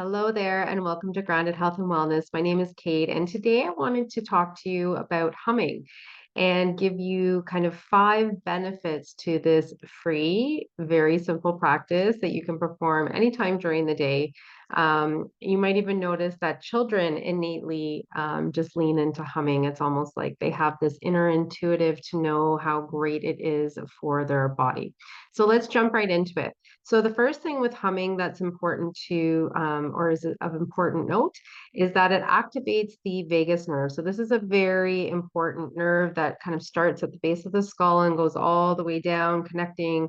Hello there, and welcome to Grounded Health and Wellness. My name is Kate, and today I wanted to talk to you about humming and give you kind of 5 benefits to this free, very simple practice that you can perform anytime during the day. You might even notice that children innately just lean into humming. It's almost like they have this inner intuitive to know how great it is for their body. So let's jump right into it. So the first thing with humming that's important to, or is of important note, is that it activates the vagus nerve. So this is a very important nerve that kind of starts at the base of the skull and goes all the way down, connecting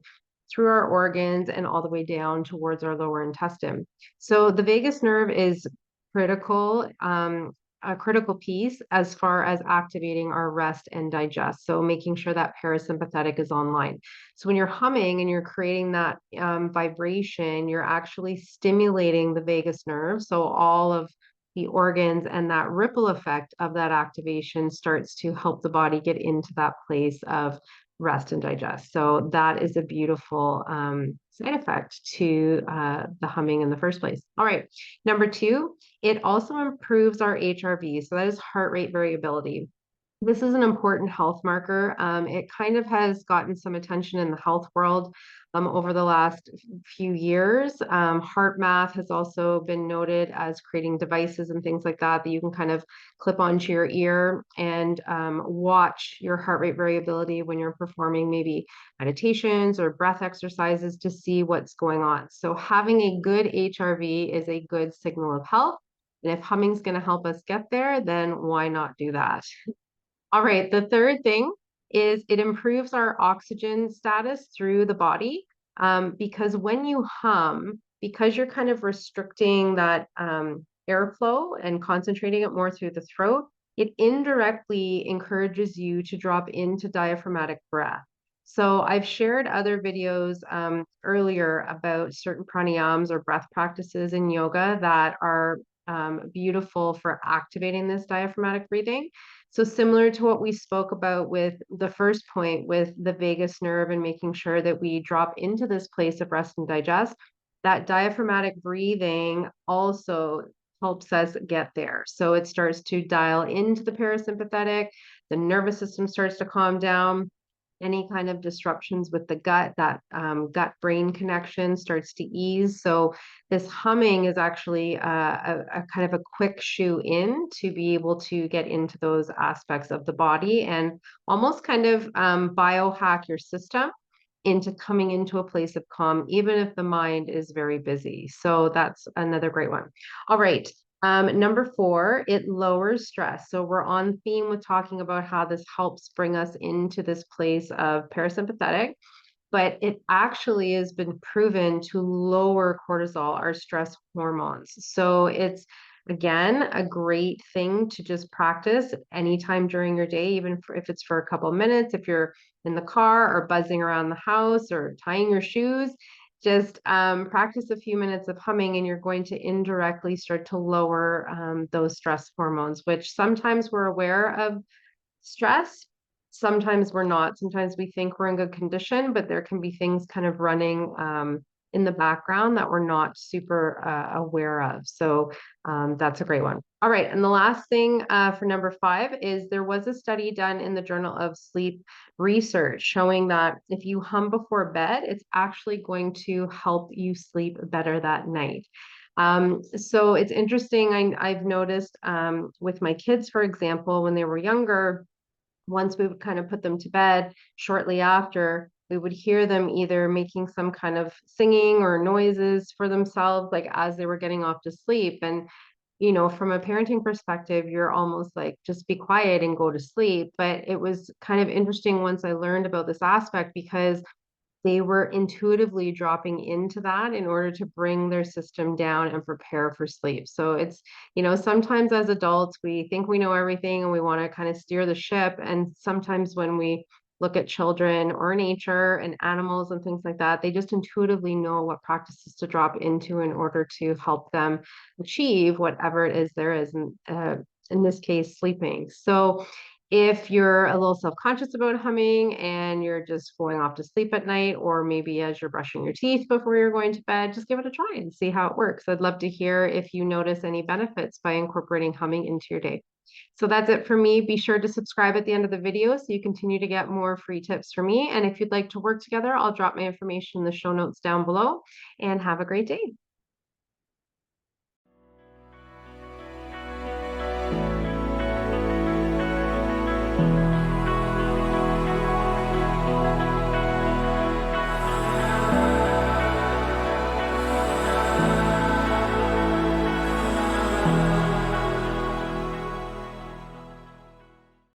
through our organs and all the way down towards our lower intestine. So the vagus nerve is critical, a critical piece as far as activating our rest and digest. So making sure that parasympathetic is online. So when you're humming and you're creating that vibration, you're actually stimulating the vagus nerve. So all of the organs and that ripple effect of that activation starts to help the body get into that place of rest and digest. So that is a beautiful side effect to the humming in the first place. All right. Number two, it also improves our HRV. So that is heart rate variability. This is an important health marker. It kind of has gotten some attention in the health world over the last few years. HeartMath has also been noted as creating devices and things like that that you can kind of clip onto your ear and watch your heart rate variability when you're performing maybe meditations or breath exercises to see what's going on. So having a good HRV is a good signal of health. And if humming's going to help us get there, then why not do that? All right, the third thing is it improves our oxygen status through the body because when you hum, because you're kind of restricting that airflow and concentrating it more through the throat, it indirectly encourages you to drop into diaphragmatic breath. So I've shared other videos earlier about certain pranayams or breath practices in yoga that are beautiful for activating this diaphragmatic breathing. So similar to what we spoke about with the first point with the vagus nerve and making sure that we drop into this place of rest and digest, that diaphragmatic breathing also helps us get there. So it starts to dial into the parasympathetic, the nervous system starts to calm down, any kind of disruptions with the gut, that gut brain connection starts to ease. So this humming is actually a kind of a quick shoe in to be able to get into those aspects of the body and almost kind of biohack your system into coming into a place of calm, even if the mind is very busy. So that's another great one. All right. Number four, it lowers stress. So we're on theme with talking about how this helps bring us into this place of parasympathetic, but it actually has been proven to lower cortisol, our stress hormones. So it's again a great thing to just practice anytime during your day, even if it's for a couple of minutes, if you're in the car or buzzing around the house or tying your shoes, just practice a few minutes of humming and you're going to indirectly start to lower those stress hormones, which sometimes we're aware of stress. Sometimes we're not. Sometimes we think we're in good condition, but there can be things kind of running in the background that we're not super aware of. So that's a great one. All right. And the last thing for number five is there was a study done in the Journal of Sleep Research showing that if you hum before bed, it's actually going to help you sleep better that night. So it's interesting. I've noticed with my kids, for example, when they were younger, once we would kind of put them to bed, shortly after, we would hear them either making some kind of singing or noises for themselves, like as they were getting off to sleep. And, from a parenting perspective, you're almost like, just be quiet and go to sleep. But it was kind of interesting once I learned about this aspect because they were intuitively dropping into that in order to bring their system down and prepare for sleep. So it's, sometimes as adults, we think we know everything and we want to kind of steer the ship. And sometimes when we look at children or nature and animals and things like that, they just intuitively know what practices to drop into in order to help them achieve whatever it is there is, in this case, sleeping. So If you're a little self-conscious about humming and you're just going off to sleep at night, or maybe as you're brushing your teeth before you're going to bed, just give it a try and see how it works. I'd love to hear if you notice any benefits by incorporating humming into your day. So that's it for me. Be sure to subscribe at the end of the video so you continue to get more free tips from me. And if you'd like to work together, I'll drop my information in the show notes down below. And have a great day.